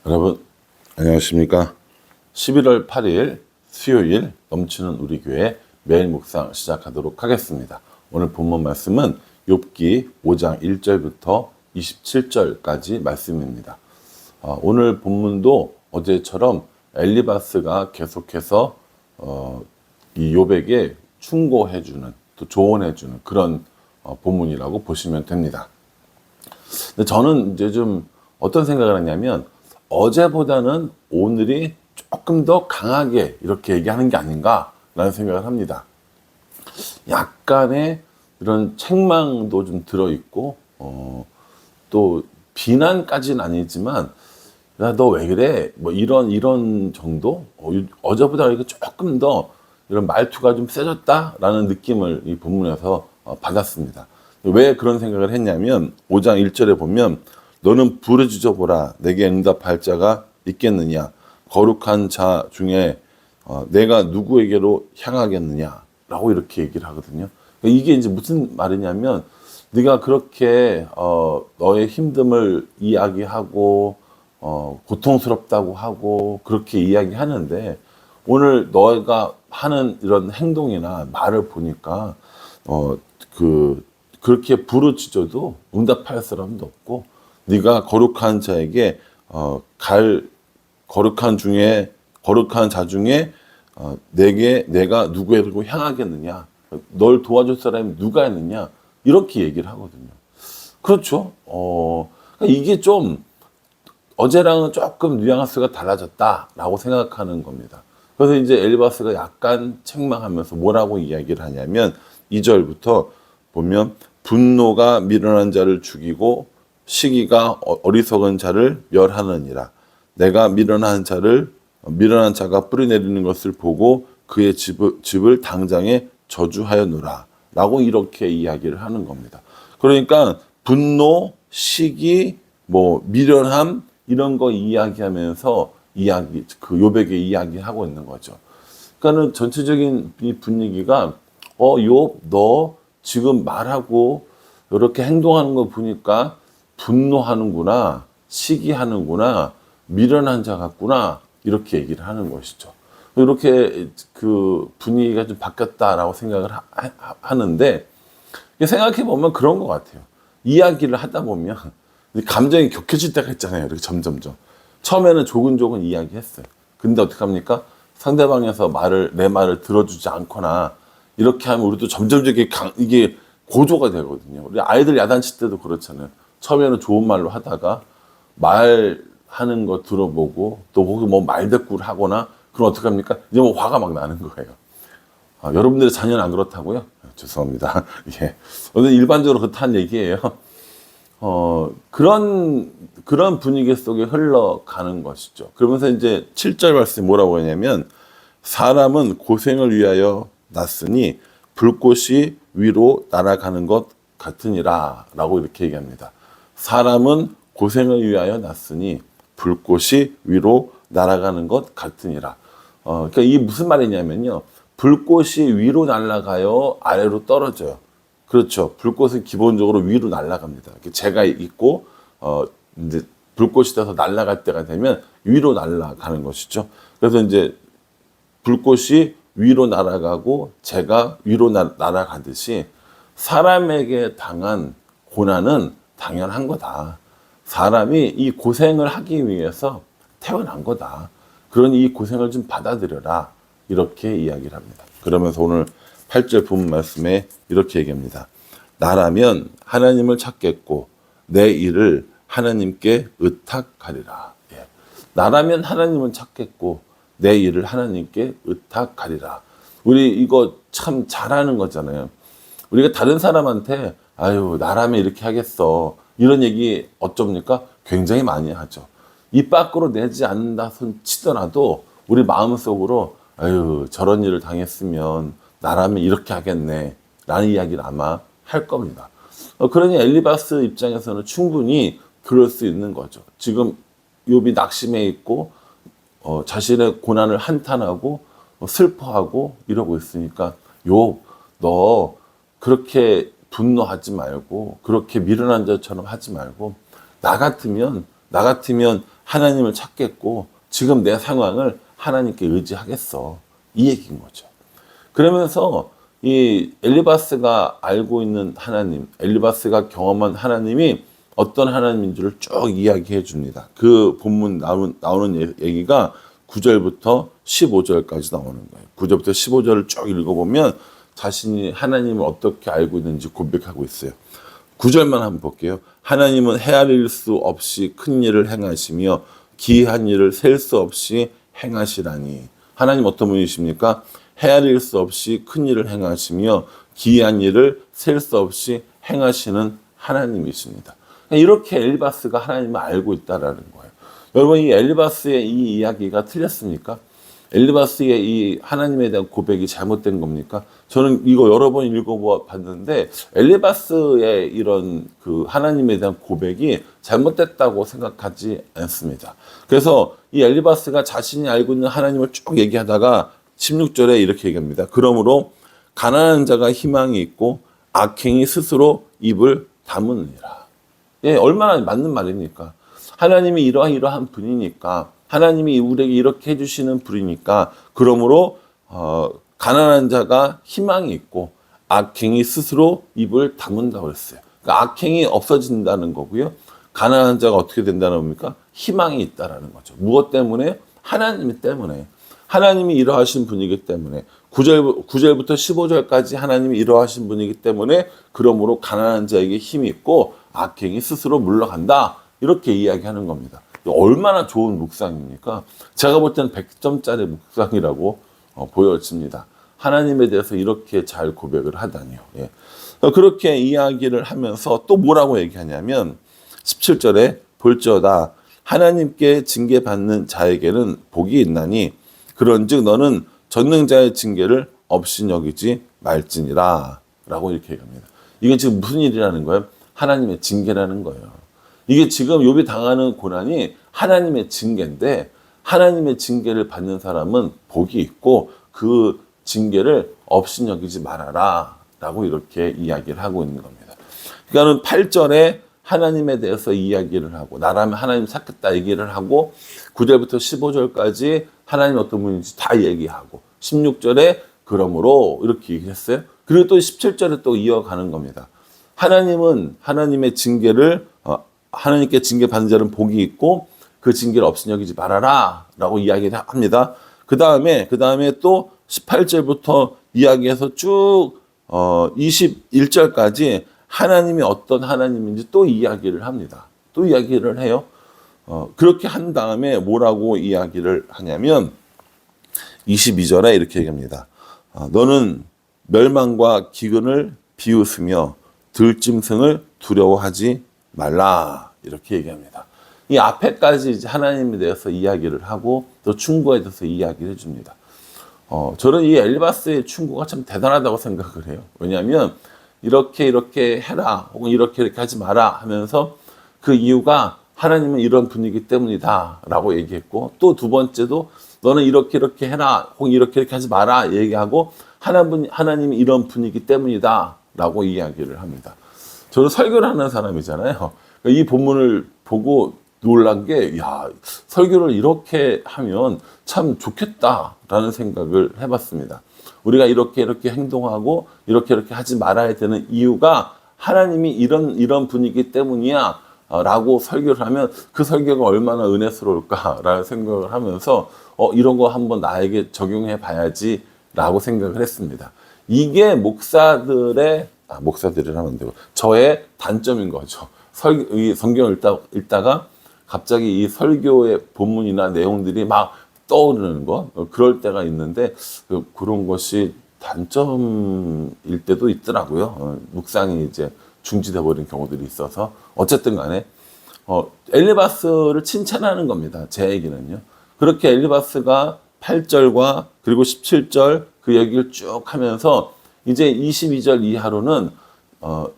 여러분 안녕하십니까? 11월 8일 수요일 넘치는 우리 교회 매일 묵상 시작하도록 하겠습니다. 오늘 본문 말씀은 욥기 5장 1절부터 27절까지 말씀입니다. 오늘 본문도 어제처럼 엘리바스가 계속해서 이 욥에게 충고해주는, 또 조언해주는 그런 본문이라고 보시면 됩니다. 근데 저는 이제 좀 어떤 생각을 하냐면 어제보다는 오늘이 조금 더 강하게 이렇게 얘기하는 게 아닌가라는 생각을 합니다. 약간의 이런 책망도 좀 들어있고 또 비난까지는 아니지만 야, 너 왜 그래? 뭐 이런 정도? 어제보다 이거 조금 더 이런 말투가 좀 세졌다라는 느낌을 이 본문에서 받았습니다. 왜 그런 생각을 했냐면 5장 1절에 보면 너는 부르짖어 보라 내게 응답할 자가 있겠느냐 거룩한 자 중에 내가 누구에게로 향하겠느냐 라고 이렇게 얘기를 하거든요. 이게 이제 무슨 말이냐면 네가 그렇게 너의 힘듦을 이야기하고 고통스럽다고 하고 그렇게 이야기하는데 오늘 너가 하는 이런 행동이나 말을 보니까 그렇게 부르짖어도 응답할 사람도 없고 네가 거룩한 자에게 거룩한 자 중에 내가 누구에게로 향하겠느냐, 널 도와줄 사람이 누가 있느냐 이렇게 얘기를 하거든요. 그렇죠. 이게 좀 어제랑은 조금 뉘앙스가 달라졌다라고 생각하는 겁니다. 그래서 이제 엘리바스가 약간 책망하면서 뭐라고 이야기를 하냐면 2절부터 보면 분노가 미련한 자를 죽이고 시기가 어리석은 자를 멸하느니라. 내가 미련한 자가 뿌리내리는 것을 보고 그의 집을 당장에 저주하였노라. 라고 이렇게 이야기를 하는 겁니다. 그러니까 분노, 시기, 미련함 이런 거 이야기하면서 그 욥에게 이야기하고 있는 거죠. 그러니까는 전체적인 이 분위기가 욥 너 지금 말하고 이렇게 행동하는 거 보니까 분노하는구나, 시기하는구나, 미련한 자 같구나 이렇게 얘기를 하는 것이죠. 이렇게 그 분위기가 좀 바뀌었다라고 생각을 하는데 생각해 보면 그런 것 같아요. 이야기를 하다 보면 감정이 격해질 때가 있잖아요. 이렇게 점점점. 처음에는 조근조근 이야기했어요. 근데 어떻게 합니까? 상대방에서 내 말을 들어주지 않거나 이렇게 하면 우리도 점점 이게 고조가 되거든요. 우리 아이들 야단칠 때도 그렇잖아요. 처음에는 좋은 말로 하다가 말하는 거 들어보고 또 혹시 말대꾸를 하거나 그럼 어떻게 합니까? 이제 화가 막 나는 거예요. 여러분들의 자녀는 안 그렇다고요? 죄송합니다. 예. 오늘 일반적으로 그렇다는 얘기예요. 그런 분위기 속에 흘러가는 것이죠. 그러면서 이제 7절 말씀이 뭐라고 하냐면 사람은 고생을 위하여 났으니 불꽃이 위로 날아가는 것 같으니라 라고 이렇게 얘기합니다. 사람은 고생을 위하여 났으니 불꽃이 위로 날아가는 것 같으니라. 그러니까 이게 무슨 말이냐면요. 불꽃이 위로 날아가요? 아래로 떨어져요? 그렇죠. 불꽃은 기본적으로 위로 날아갑니다. 재가 있고, 이제 불꽃이 돼서 날아갈 때가 되면 위로 날아가는 것이죠. 그래서 이제 불꽃이 위로 날아가고 재가 위로 날아가듯이 사람에게 당한 고난은 당연한 거다. 사람이 이 고생을 하기 위해서 태어난 거다. 그러니 이 고생을 좀 받아들여라. 이렇게 이야기를 합니다. 그러면서 오늘 8절 본문 말씀에 이렇게 얘기합니다. 나라면 하나님을 찾겠고 내 일을 하나님께 의탁하리라. 예. 나라면 하나님을 찾겠고 내 일을 하나님께 의탁하리라. 우리 이거 참 잘하는 거잖아요. 우리가 다른 사람한테 아유 나라면 이렇게 하겠어 이런 얘기 어쩝니까? 굉장히 많이 하죠. 입 밖으로 내지 않는다 손 치더라도 우리 마음속으로 아유 저런 일을 당했으면 나라면 이렇게 하겠네 라는 이야기를 아마 할 겁니다. 그러니 엘리바스 입장에서는 충분히 그럴 수 있는 거죠. 지금 욥이 낙심해 있고 자신의 고난을 한탄하고 슬퍼하고 이러고 있으니까 욥 너 그렇게 분노하지 말고 그렇게 미련한 자처럼 하지 말고 나 같으면 나 같으면 하나님을 찾겠고 지금 내 상황을 하나님께 의지하겠어. 이 얘기인 거죠. 그러면서 이 엘리바스가 알고 있는 하나님, 엘리바스가 경험한 하나님이 어떤 하나님인 줄을 쭉 이야기해 줍니다. 그 본문 나오는 얘기가 9절부터 15절까지 나오는 거예요. 9절부터 15절을 쭉 읽어보면 자신이 하나님을 어떻게 알고 있는지 고백하고 있어요. 9절만 한번 볼게요. 하나님은 헤아릴 수 없이 큰 일을 행하시며 기이한 일을 셀 수 없이 행하시라니. 하나님 어떤 분이십니까? 헤아릴 수 없이 큰 일을 행하시며 기이한 일을 셀 수 없이 행하시는 하나님이십니다. 이렇게 엘리바스가 하나님을 알고 있다라는 거예요. 여러분, 이 엘리바스의 이 이야기가 틀렸습니까? 엘리바스의 이 하나님에 대한 고백이 잘못된 겁니까? 저는 이거 여러 번 읽어봤는데 엘리바스의 이런 그 하나님에 대한 고백이 잘못됐다고 생각하지 않습니다. 그래서 이 엘리바스가 자신이 알고 있는 하나님을 쭉 얘기하다가 16절에 이렇게 얘기합니다. 그러므로 가난한 자가 희망이 있고 악행이 스스로 입을 다무느니라. 예, 얼마나 맞는 말입니까? 하나님이 이러한 분이니까, 하나님이 우리에게 이렇게 해주시는 분이니까, 그러므로 가난한 자가 희망이 있고 악행이 스스로 입을 다문다고 했어요. 그러니까 악행이 없어진다는 거고요. 가난한 자가 어떻게 된다는 겁니까? 희망이 있다라는 거죠. 무엇 때문에? 하나님 때문에. 하나님이 이러하신 분이기 때문에 9절부터 15절까지 하나님이 이러하신 분이기 때문에 그러므로 가난한 자에게 힘이 있고 악행이 스스로 물러간다. 이렇게 이야기하는 겁니다. 얼마나 좋은 묵상입니까? 제가 볼 때는 100점짜리 묵상이라고 보여집니다. 하나님에 대해서 이렇게 잘 고백을 하다니요. 예. 그렇게 이야기를 하면서 또 뭐라고 얘기하냐면 17절에 볼지어다 하나님께 징계받는 자에게는 복이 있나니 그런즉 너는 전능자의 징계를 없이 여기지 말지니라 라고 이렇게 얘기합니다. 이게 지금 무슨 일이라는 거예요? 하나님의 징계라는 거예요. 이게 지금 욥이 당하는 고난이 하나님의 징계인데 하나님의 징계를 받는 사람은 복이 있고 그 징계를 없이 여기지 말아라 라고 이렇게 이야기를 하고 있는 겁니다. 그러니까 8절에 하나님에 대해서 이야기를 하고 나라면 하나님 찾겠다 얘기를 하고 9절부터 15절까지 하나님 어떤 분인지 다 얘기하고 16절에 그러므로 이렇게 얘기했어요. 그리고 또 17절에 또 이어가는 겁니다. 하나님은 하나님의 징계를 하나님께 징계 받는 자는 복이 있고 그 징계를 없이 여기지 말아라 라고 이야기를 합니다. 그 다음에 또 18절부터 이야기해서 쭉 21절까지 하나님이 어떤 하나님인지 또 이야기를 합니다. 또 이야기를 해요. 그렇게 한 다음에 뭐라고 이야기를 하냐면 22절에 이렇게 얘기합니다. 너는 멸망과 기근을 비웃으며 들짐승을 두려워하지 말라 이렇게 얘기합니다. 이 앞에까지 이제 하나님에 대해서 이야기를 하고 또 충고에 대해서 이야기를 해줍니다. 저는 이 엘리바스의 충고가 참 대단하다고 생각을 해요. 왜냐하면 이렇게 해라 혹은 이렇게 하지 마라 하면서 그 이유가 하나님은 이런 분이기 때문이다 라고 얘기했고 또 두 번째도 너는 이렇게 해라 혹은 이렇게 하지 마라 얘기하고 하나님이 이런 분이기 때문이다 라고 이야기를 합니다. 저는 설교를 하는 사람이잖아요. 이 본문을 보고 놀란 게 설교를 이렇게 하면 참 좋겠다라는 생각을 해봤습니다. 우리가 이렇게 행동하고 이렇게 하지 말아야 되는 이유가 하나님이 이런 분이기 때문이야 라고 설교를 하면 그 설교가 얼마나 은혜스러울까라는 생각을 하면서 이런 거 한번 나에게 적용해 봐야지 라고 생각을 했습니다. 이게 목사들이라면 안 되고 저의 단점인 거죠. 이 성경을 읽다가 갑자기 이 설교의 본문이나 내용들이 막 떠오르는 거 그럴 때가 있는데 그런 것이 단점일 때도 있더라고요. 묵상이 이제 중지돼 버린 경우들이 있어서 어쨌든 간에 엘리바스를 칭찬하는 겁니다. 제 얘기는요. 그렇게 엘리바스가 8절과 그리고 17절 그 얘기를 쭉 하면서 이제 22절 이하로는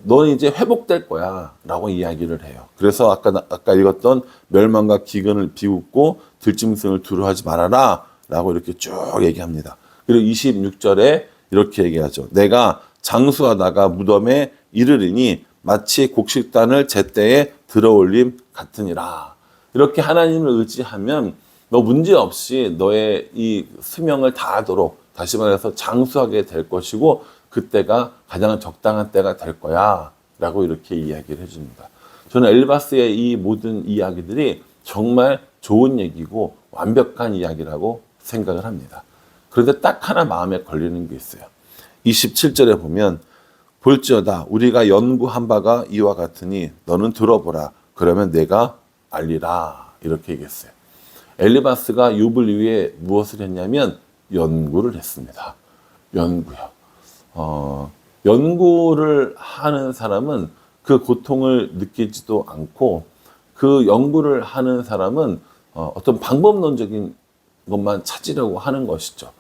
너는 이제 회복될 거야 라고 이야기를 해요. 그래서 아까 읽었던 멸망과 기근을 비웃고 들짐승을 두려워하지 말아라 라고 이렇게 쭉 얘기합니다. 그리고 26절에 이렇게 얘기하죠. 내가 장수하다가 무덤에 이르리니 마치 곡식단을 제때에 들어올림 같으니라. 이렇게 하나님을 의지하면 너 문제없이 너의 이 수명을 다하도록, 다시 말해서 장수하게 될 것이고 그때가 가장 적당한 때가 될 거야 라고 이렇게 이야기를 해줍니다. 저는 엘리바스의 이 모든 이야기들이 정말 좋은 얘기고 완벽한 이야기라고 생각을 합니다. 그런데 딱 하나 마음에 걸리는 게 있어요. 27절에 보면 볼지어다 우리가 연구한 바가 이와 같으니 너는 들어보라. 그러면 내가 알리라. 이렇게 얘기했어요. 엘리바스가 욥을 위해 무엇을 했냐면 연구를 했습니다. 연구요. 연구를 하는 사람은 그 고통을 느끼지도 않고 그 연구를 하는 사람은 어떤 방법론적인 것만 찾으려고 하는 것이죠.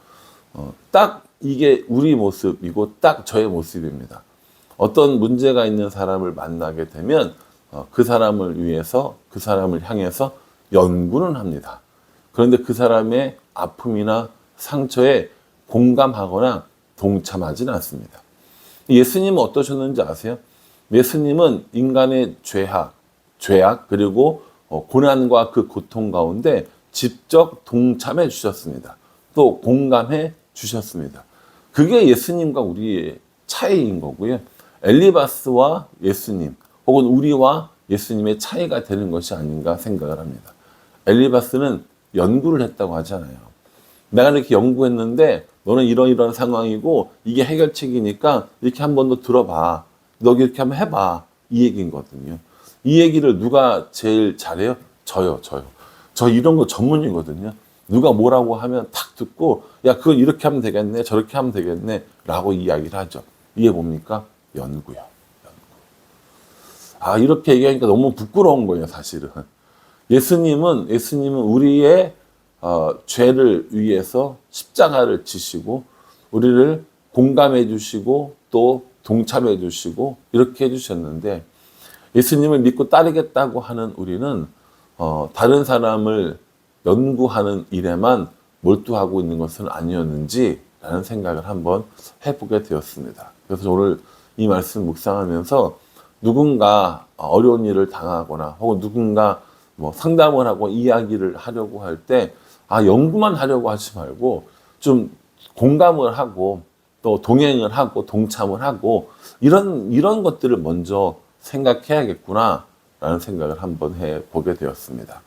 딱 이게 우리 모습이고 딱 저의 모습입니다. 어떤 문제가 있는 사람을 만나게 되면 그 사람을 위해서, 그 사람을 향해서 연구는 합니다. 그런데 그 사람의 아픔이나 상처에 공감하거나 동참하지는 않습니다. 예수님은 어떠셨는지 아세요? 예수님은 인간의 죄악 그리고 고난과 그 고통 가운데 직접 동참해 주셨습니다. 또 공감해 주셨습니다. 그게 예수님과 우리의 차이인 거고요. 엘리바스와 예수님 혹은 우리와 예수님의 차이가 되는 것이 아닌가 생각을 합니다. 엘리바스는 연구를 했다고 하잖아요. 내가 이렇게 연구했는데 너는 이런 상황이고 이게 해결책이니까 이렇게 한 번 더 들어봐. 너 이렇게 한번 해봐. 이 얘기거든요. 이 얘기를 누가 제일 잘해요? 저요. 저 이런 거 전문이거든요. 누가 뭐라고 하면 탁 듣고 야 그건 이렇게 하면 되겠네 저렇게 하면 되겠네 라고 이야기를 하죠. 이게 뭡니까? 연구요. 이렇게 얘기하니까 너무 부끄러운 거예요 사실은. 예수님은 우리의 죄를 위해서 십자가를 지시고 우리를 공감해 주시고 또 동참해 주시고 이렇게 해주셨는데 예수님을 믿고 따르겠다고 하는 우리는 다른 사람을 연구하는 일에만 몰두하고 있는 것은 아니었는지라는 생각을 한번 해보게 되었습니다. 그래서 오늘 이 말씀 묵상하면서 누군가 어려운 일을 당하거나 혹은 누군가 뭐 상담을 하고 이야기를 하려고 할 때 연구만 하려고 하지 말고 좀 공감을 하고 또 동행을 하고 동참을 하고 이런 것들을 먼저 생각해야겠구나 라는 생각을 한번 해보게 되었습니다.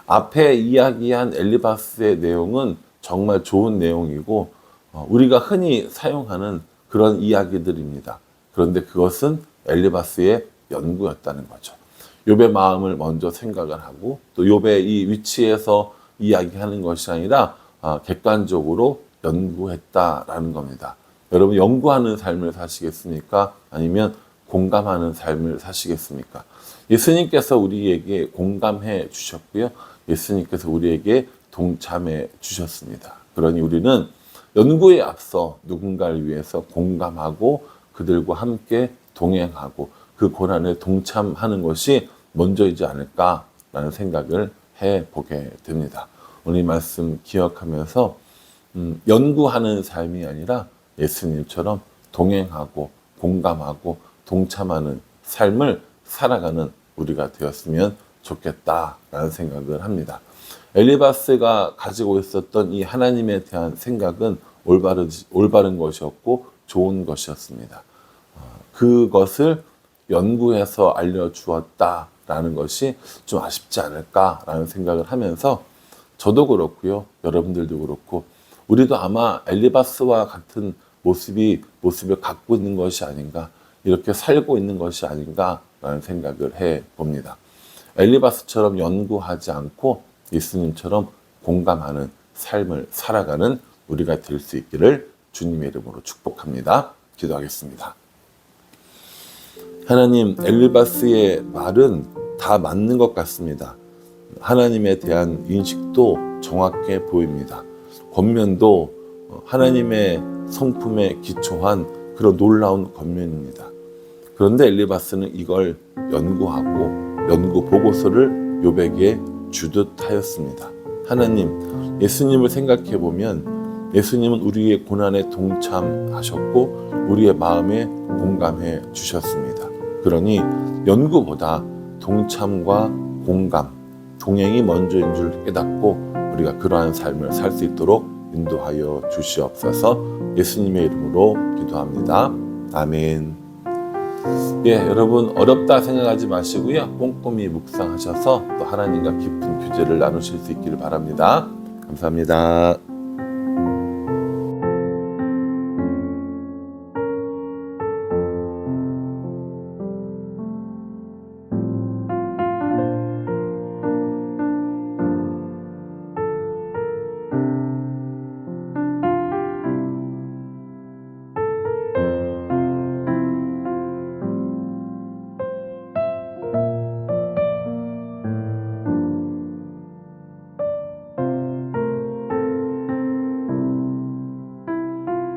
앞에 이야기한 엘리바스의 내용은 정말 좋은 내용이고 우리가 흔히 사용하는 그런 이야기들입니다. 그런데 그것은 엘리바스의 연구였다는 거죠. 욥의 마음을 먼저 생각을 하고 또 욥의 이 위치에서 이야기하는 것이 아니라 객관적으로 연구했다라는 겁니다. 여러분 연구하는 삶을 사시겠습니까? 아니면 공감하는 삶을 사시겠습니까? 예수님께서 우리에게 공감해 주셨고요. 예수님께서 우리에게 동참해 주셨습니다. 그러니 우리는 연구에 앞서 누군가를 위해서 공감하고 그들과 함께 동행하고 그 고난에 동참하는 것이 먼저이지 않을까라는 생각을 해보게 됩니다. 오늘 이 말씀 기억하면서 연구하는 삶이 아니라 예수님처럼 동행하고 공감하고 동참하는 삶을 살아가는 우리가 되었으면 좋겠다라는 생각을 합니다. 엘리바스가 가지고 있었던 이 하나님에 대한 생각은 올바른 것이었고 좋은 것이었습니다. 그것을 연구해서 알려주었다라는 것이 좀 아쉽지 않을까라는 생각을 하면서 저도 그렇고요. 여러분들도 그렇고 우리도 아마 엘리바스와 같은 모습을 갖고 있는 것이 아닌가 이렇게 살고 있는 것이 아닌가라는 생각을 해봅니다. 엘리바스처럼 연구하지 않고 예수님처럼 공감하는 삶을 살아가는 우리가 될 수 있기를 주님의 이름으로 축복합니다. 기도하겠습니다. 하나님, 엘리바스의 말은 다 맞는 것 같습니다. 하나님에 대한 인식도 정확해 보입니다. 권면도 하나님의 성품에 기초한 그런 놀라운 권면입니다. 그런데 엘리바스는 이걸 연구하고 연구 보고서를 욥에게 주듯 하였습니다. 하나님, 예수님을 생각해 보면 예수님은 우리의 고난에 동참하셨고 우리의 마음에 공감해 주셨습니다. 그러니 연구보다 동참과 공감, 동행이 먼저인 줄 깨닫고 우리가 그러한 삶을 살 수 있도록 인도하여 주시옵소서. 예수님의 이름으로 기도합니다. 아멘. 예, 여러분 어렵다 생각하지 마시고요. 꼼꼼히 묵상하셔서 또 하나님과 깊은 교제를 나누실 수 있기를 바랍니다. 감사합니다.